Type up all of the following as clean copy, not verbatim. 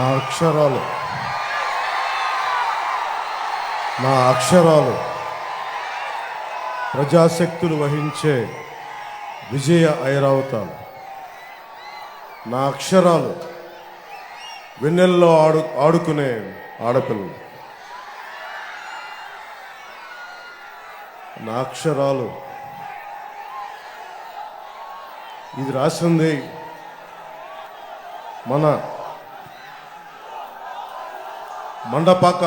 నా అక్షరాలు ప్రజాశక్తులు వహించే విజయ ఐరావతాలు. నా అక్షరాలు వెన్నెల్లో ఆడుకునే ఆడపిల్లలు. నా అక్షరాలు ఇది రాసింది మన మండపాక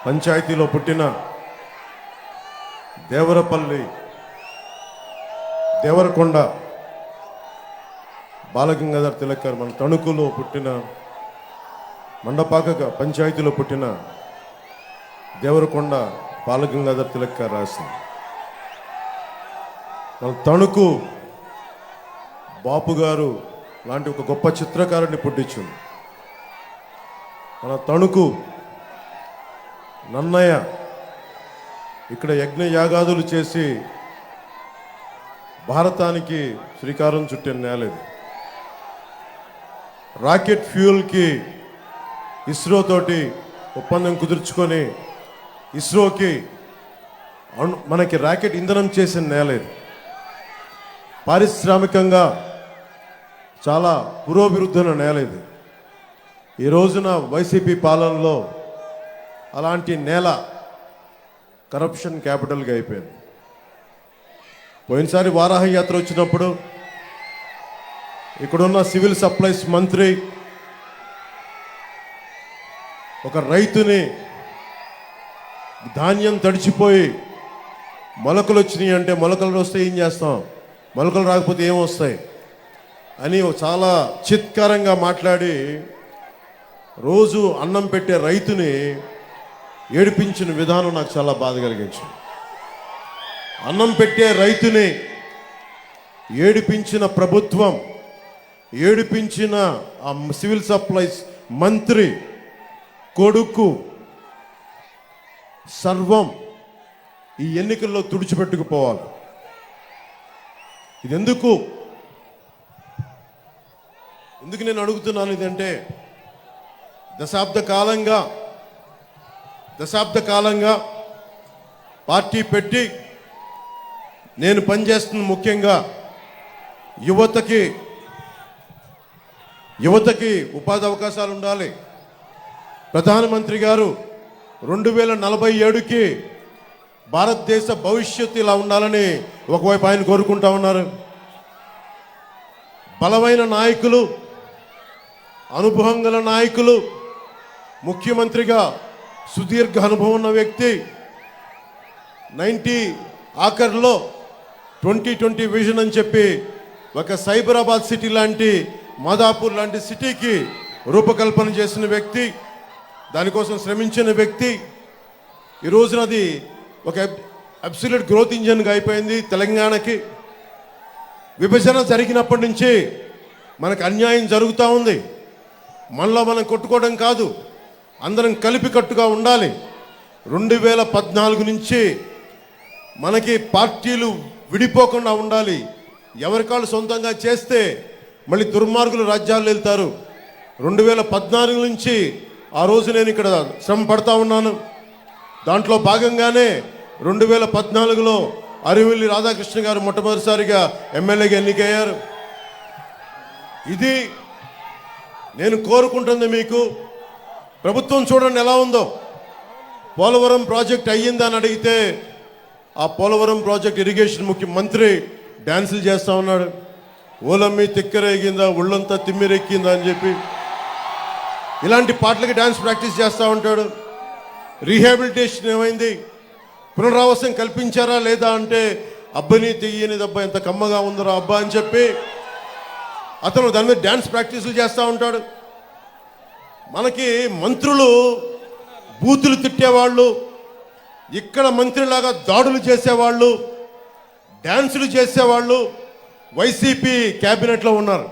పంచాయతీలో పుట్టిన దేవరపల్లి దేవరకొండ బాలగంగాధర్ తిలక్ గారు, మన తణుకులో పుట్టిన మండపాక పంచాయతీలో పుట్టిన దేవరకొండ బాలగంగాధర్ తిలక్ గారు రాసింది. మన తణుకు బాపు గారు లాంటి ఒక గొప్ప చిత్రకారుడిని పుట్టించింది. మన తణుకు నన్నయ్య ఇక్కడ యజ్ఞ యాగాదులు చేసి భారతానికి శ్రీకారం చుట్టిన నేలేదు. రాకెట్ ఫ్యూయల్కి ఇస్రో తోటి ఒప్పందం కుదుర్చుకొని ఇస్రోకి మనకి రాకెట్ ఇంధనం చేసిన నేలేదు. పారిశ్రామికంగా చాలా పురోభివృద్ధి నేలేదు. ఈ రోజున వైసీపీ పాలనలో అలాంటి నేల కరప్షన్ క్యాపిటల్గా అయిపోయింది. పోయినసారి వారాహ యాత్ర వచ్చినప్పుడు ఇక్కడున్న సివిల్ సప్లైస్ మంత్రి ఒక రైతుని ధాన్యం తడిచిపోయి మొలకలు వచ్చినాయి అంటే, మొలకలు వస్తే ఏం చేస్తాం, మొలకలు రాకపోతే ఏమొస్తాయి అని చాలా చిత్కారంగా మాట్లాడి రోజు అన్నం పెట్టే రైతుని ఏడిపించిన విధానం నాకు చాలా బాధ కలిగించింది. అన్నం పెట్టే రైతుని ఏడిపించిన ప్రభుత్వం, ఏడిపించిన ఆ సివిల్ సప్లైస్ మంత్రి కొడుకు సర్వం ఈ ఎన్నికల్లో తుడిచిపెట్టుకుపోవాలి. ఇది ఎందుకు నేను అడుగుతున్నాను ఇదంటే, దశాబ్ద కాలంగా పార్టీ పెట్టి నేను పనిచేస్తున్న ముఖ్యంగా యువతకి ఉపాధి అవకాశాలు ఉండాలి. ప్రధానమంత్రి గారు 2047కి భారతదేశ భవిష్యత్తు ఇలా ఉండాలని ఒకవైపు ఆయన కోరుకుంటా ఉన్నారు. బలమైన నాయకులు, అనుభవం గల నాయకులు, ముఖ్యమంత్రిగా సుదీర్ఘ అనుభవం ఉన్న వ్యక్తి, 90 ఆఖర్లో 2020 విజన్ అని చెప్పి ఒక సైబరాబాద్ సిటీ లాంటి, మాదాపూర్ లాంటి సిటీకి రూపకల్పన చేసిన వ్యక్తి, దానికోసం శ్రమించిన వ్యక్తి. ఈ రోజున అది ఒక అబ్సల్యూట్ గ్రోత్ ఇంజన్గా అయిపోయింది. తెలంగాణకి విభజన జరిగినప్పటి నుంచి మనకు అన్యాయం జరుగుతూ ఉంది. మనలో మనం కొట్టుకోవడం కాదు, అందరం కలిపి కట్టుగా ఉండాలి. 2014 నుంచి మనకి పార్టీలు విడిపోకుండా ఉండాలి. ఎవరికాళ్ళు సొంతంగా చేస్తే మళ్ళీ దుర్మార్గులు రాజ్యాలు వెళ్తారు. 2014 నుంచి ఆ రోజు నేను ఇక్కడ శ్రమ పడతా ఉన్నాను. దాంట్లో భాగంగానే 2014లో అరివిల్లి రాధాకృష్ణ గారు మొట్టమొదటిసారిగా ఎమ్మెల్యేగా ఎన్నికయ్యారు. ఇది నేను కోరుకుంటుంది. మీకు ప్రభుత్వం చూడండి ఎలా ఉందో. పోలవరం ప్రాజెక్ట్ అయ్యిందని అడిగితే ఆ పోలవరం ప్రాజెక్ట్ ఇరిగేషన్ ముఖ్యమంత్రి డ్యాన్సులు చేస్తూ ఉన్నాడు. ఓలమ్మి తిక్కరేగిందా, ఒళ్ళంతా తిమ్మిరెక్కిందా అని చెప్పి ఇలాంటి పాటలకి డ్యాన్స్ ప్రాక్టీస్ చేస్తూ ఉంటాడు. రీహాబిలిటేషన్ ఏమైంది, పునరావాసం కల్పించారా లేదా అంటే, అబ్బని తెయ్యని దెబ్బ ఎంత కమ్మగా ఉందరో అబ్బా అని చెప్పి అతను దాని మీద డ్యాన్స్ ప్రాక్టీసులు చేస్తూ ఉంటాడు. మనకి మంత్రులు బూతులు తిట్టేవాళ్ళు, ఇక్కడ మంత్రిలాగా దాడులు చేసేవాళ్ళు, డ్యాన్సులు చేసేవాళ్ళు వైసీపీ క్యాబినెట్లో ఉన్నారు.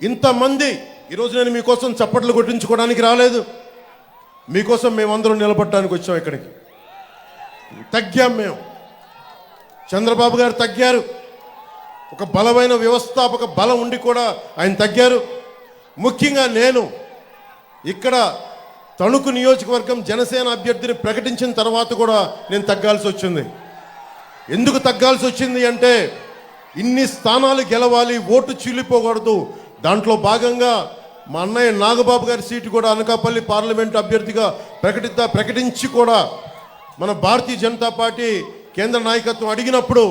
ఇంతమంది ఈరోజు నేను మీకోసం చప్పట్లు కొట్టించుకోవడానికి రాలేదు. మీకోసం మేమందరం నిలబడడానికి వచ్చాం. ఇక్కడికి తగ్గాం మేము. చంద్రబాబు గారు తగ్గారు. ఒక బలమైన వ్యవస్థాపక బలం ఉండి కూడా ఆయన తగ్గారు. ముఖ్యంగా నేను ఇక్కడ తణుకు నియోజకవర్గం జనసేన అభ్యర్థిని ప్రకటించిన తర్వాత కూడా నేను తగ్గాల్సి వచ్చింది. ఎందుకు తగ్గాల్సి వచ్చింది అంటే ఇన్ని స్థానాలు గెలవాలి, ఓటు చీలిపోకూడదు. దాంట్లో భాగంగా మా అన్నయ్య నాగబాబు గారి సీటు కూడా అనకాపల్లి పార్లమెంట్ అభ్యర్థిగా ప్రకటించి కూడా మన భారతీయ జనతా పార్టీ కేంద్ర నాయకత్వం అడిగినప్పుడు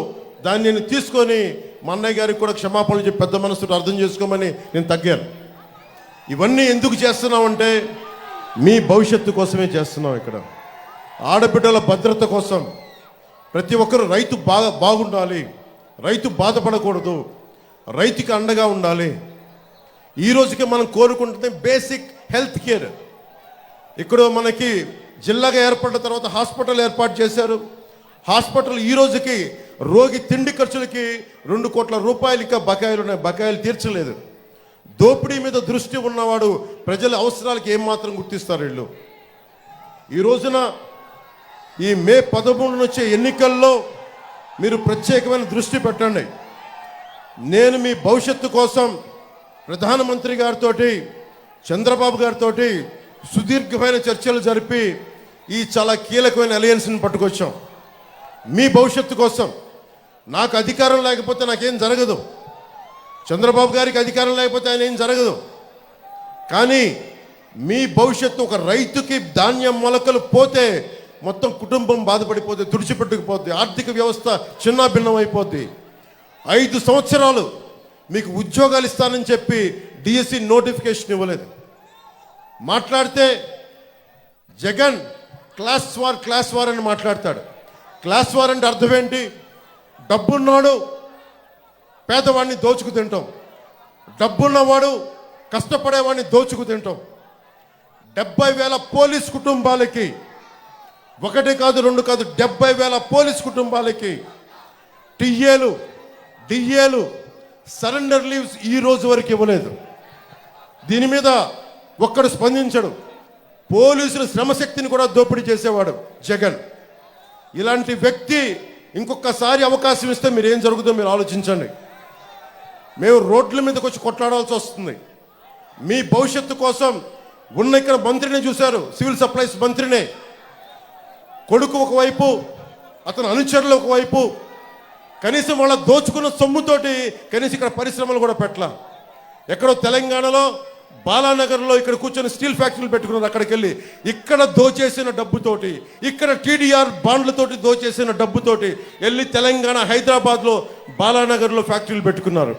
దాన్ని నేను తీసుకొని మా అన్నయ్య గారికి కూడా క్షమాపణలు చెప్పి పెద్ద మనసుతో అర్థం చేసుకోమని నేను తగ్గాను. ఇవన్నీ ఎందుకు చేస్తున్నామంటే మీ భవిష్యత్తు కోసమే చేస్తున్నాం. ఇక్కడ ఆడబిడ్డల భద్రత కోసం ప్రతి ఒక్కరు రైతు బాగుండాలి, రైతు బాధపడకూడదు, రైతుకి అండగా ఉండాలి. ఈ రోజుకి మనం కోరుకుంటుంది బేసిక్ హెల్త్ కేర్. ఇక్కడ మనకి జిల్లాగా ఏర్పడిన తర్వాత హాస్పిటల్ ఏర్పాటు చేశారు. హాస్పిటల్ ఈ రోజుకి రోగి తిండి ఖర్చులకి 2 కోట్ల రూపాయలు ఇంకా బకాయిలు ఉన్నాయి, బకాయిలు తీర్చలేదు. దోపిడీ మీద దృష్టి ఉన్నవాడు ప్రజల అవసరాలకు ఏమాత్రం గుర్తిస్తారు వీళ్ళు. ఈ రోజున ఈ మే 13 వచ్చే ఎన్నికల్లో మీరు ప్రత్యేకమైన దృష్టి పెట్టండి. నేను మీ భవిష్యత్తు కోసం ప్రధానమంత్రి గారితో, చంద్రబాబు గారితో సుదీర్ఘమైన చర్చలు జరిపి ఈ చాలా కీలకమైన అలయన్స్ని పట్టుకొచ్చాం. మీ భవిష్యత్తు కోసం. నాకు అధికారం లేకపోతే నాకేం జరగదు, చంద్రబాబు గారికి అధికారం లేకపోతే ఆయన ఏం జరగదు. కానీ మీ భవిష్యత్తు, ఒక రైతుకి ధాన్యం మొలకలు పోతే మొత్తం కుటుంబం బాధపడిపోతే, తుడిచిపెట్టుకుపోద్ది, ఆర్థిక వ్యవస్థ చిన్నాభిన్నం అయిపోద్ది. 5 సంవత్సరాలు మీకు ఉద్యోగాలు ఇస్తానని చెప్పి డిఎస్సి నోటిఫికేషన్ ఇవ్వలేదు. మాట్లాడితే జగన్ క్లాస్ వార్ అని మాట్లాడతాడు. క్లాస్ వార్ అంటే అర్థం ఏంటి? డబ్బున్నాడు పేదవాడిని దోచుకు తింటాం, డబ్బున్నవాడు కష్టపడేవాడిని దోచుకు తింటాం. 70,000 పోలీస్ కుటుంబాలకి, 1 కాదు 2 కాదు 70,000 పోలీస్ కుటుంబాలకి టీఏలు డిఏలు సరెండర్ లీవ్స్ ఈ రోజు వరకు ఇవ్వలేదు. దీని మీద ఒక్కడు స్పందించడు. పోలీసుల శ్రమశక్తిని కూడా దోపిడీ చేసేవాడు జగన్. ఇలాంటి వ్యక్తి ఇంకొకసారి అవకాశం ఇస్తే మీరు ఏం జరుగుతుందో మీరు ఆలోచించండి. మేము రోడ్ల మీదకి వచ్చి కొట్లాడాల్సి వస్తుంది. మీ భవిష్యత్తు కోసం ఉన్న ఇక్కడ మంత్రిని చూశారు, సివిల్ సప్లైస్ మంత్రినే. కొడుకు ఒకవైపు, అతను అనుచరులు ఒకవైపు, కనీసం వాళ్ళ దోచుకున్న సొమ్ముతోటి కనీసం ఇక్కడ పరిశ్రమలు కూడా పెట్టలా. ఎక్కడో తెలంగాణలో బాలానగర్లో ఇక్కడ కూర్చొని స్టీల్ ఫ్యాక్టరీలు పెట్టుకున్నారు. అక్కడికి వెళ్ళి ఇక్కడ దోచేసిన డబ్బుతోటి, ఇక్కడ టీడీఆర్ బాండ్లతోటి దోచేసిన డబ్బుతోటి వెళ్ళి తెలంగాణ హైదరాబాద్లో బాలానగర్లో ఫ్యాక్టరీలు పెట్టుకున్నారు.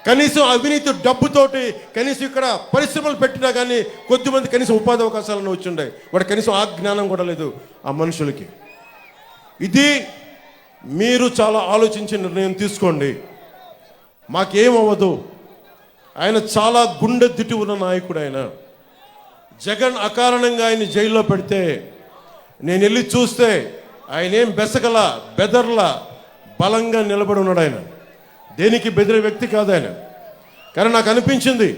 కనీసం అవినీతి డబ్బుతోటి కనీసం ఇక్కడ పరిశ్రమలు పెట్టినా కానీ కొద్దిమంది కనీసం ఉపాధి అవకాశాలను వచ్చిండే. వాడు కనీసం ఆ జ్ఞానం కూడా లేదు ఆ మనుషులకి. ఇది మీరు చాలా ఆలోచించి నిర్ణయం తీసుకోండి. మాకేమవ్వదు. ఆయన చాలా గుండె దిట్టి ఉన్న నాయకుడు. ఆయన జగన్ అకారణంగా ఆయన జైల్లో పెడితే నేను వెళ్ళి చూస్తే ఆయన ఏం బెదర్లా బలంగా నిలబడి ఉన్నాడు. ఆయన దేనికి బెదిరే వ్యక్తి కాదు ఆయన. కానీ నాకు అనిపించింది,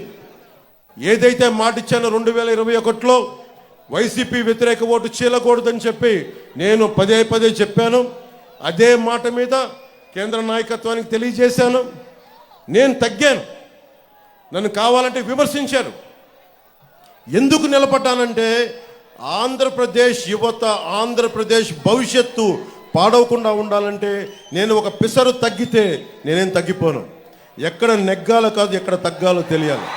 ఏదైతే మాట ఇచ్చానో 2021లో వైసీపీ వ్యతిరేక ఓటు చీలకూడదని చెప్పి నేను పదే చెప్పాను. అదే మాట మీద కేంద్ర నాయకత్వానికి తెలియజేశాను. నేను తగ్గాను. నన్ను కావాలంటే విమర్శించారు. ఎందుకు నిలబడ్డానంటే ఆంధ్రప్రదేశ్ యువత, ఆంధ్రప్రదేశ్ భవిష్యత్తు పాడవకుండా ఉండాలంటే నేను ఒక పిసరు తగ్గితే నేనేం తగ్గిపోను. ఎక్కడ నెగ్గాలో కాదు, ఎక్కడ తగ్గాలో తెలియాలి.